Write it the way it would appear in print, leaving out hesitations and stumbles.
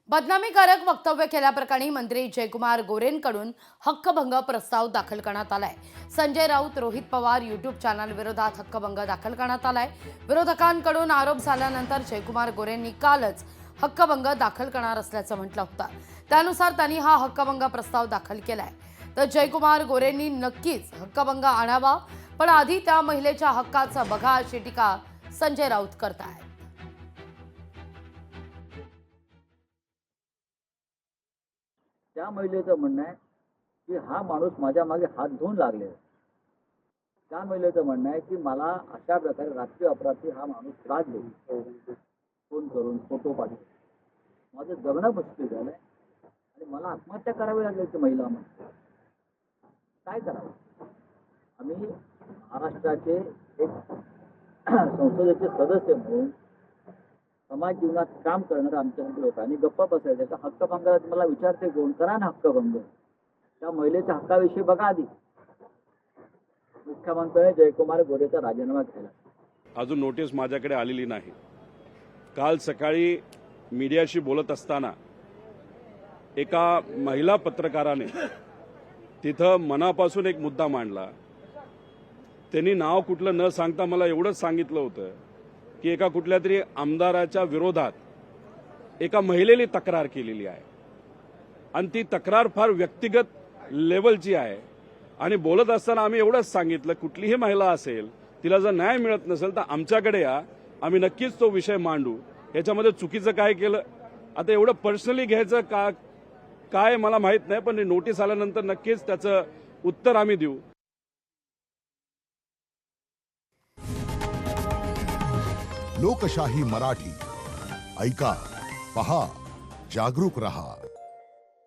बदनामीकारक वक्तव्य केल्याप्रकरणी मंत्री जयकुमार गोरेंकडून हक्कभंग प्रस्ताव दाखल करण्यात आलाय। संजय राऊत, रोहित पवार यूट्यूब चॅनल विरोधात हक्कभंग दाखल करण्यात आलाय। विरोधकांकडून आरोप झाल्यानंतर जयकुमार गोरेंनी कालच हक्कभंग दाखल करणार असल्याचं म्हटलं होतं। त्यानुसार त्यांनी हा हक्कभंग प्रस्ताव दाखल केलाय। तर जयकुमार गोरेंनी नक्कीच हक्कभंग आणावा, पण आधी त्या महिलेच्या हक्काचं बघा अशी टीका संजय राऊत करतायत। त्या महिलेचं म्हणणं आहे की हा माणूस माझ्या मागे हात धुवून लागले। त्या महिलेचं म्हणणं आहे की मला अशा प्रकारे राष्ट्रीय अपराधी हा माणूस त्रास देतो, फोन करून फोटो पाठवतो, माझं जगणं मुश्किल झालंय आणि मला आत्महत्या करावी लागली। ती महिला म्हणते काय करावं। आम्ही महाराष्ट्राचे एक संसदेचे सदस्य म्हणून समाज जीवनात काम करणारे आमच्यासारखे लोकांनी गप्पा बसायचं का हक्कभंगाला मला विचारते कोण करा ना हक्कभंग। त्या महिलेच्या हक्काविषयी बघा आधी। मुख्यमंत्र्यांनी जयकुमार गोरेचा राजीनामा केला। अजून नोटीस माझ्याकडे आलेली नाही। काल सकाळी मीडियाशी बोलत असताना एका महिला पत्रकाराने तिथं मनापासून एक मुद्दा मांडला। त्यांनी नाव कुठलं न सांगता मला एवढंच सांगितलं होतं की एका कुठल्या तरी आमदाराच्या विरोधात एका महिलेने तक्रार केलेली आहे आणि ती तक्रार फार व्यक्तिगत लेवलची आहे। आणि बोलत असताना आम्ही एवढंच सांगितलं कुठलीही महिला असेल तिला जर न्याय मिळत नसेल तर आमच्याकडे या, आम्ही नक्कीच तो विषय मांडू। याच्यामध्ये चुकीचं काय केलं आता एवढं पर्सनली घ्यायचं काय मला माहित नाही, पण नोटीस आल्यानंतर नक्कीच त्याचं उत्तर आम्ही देऊ। लोकशाही मराठी ऐका, पहा, जागरूक रहा।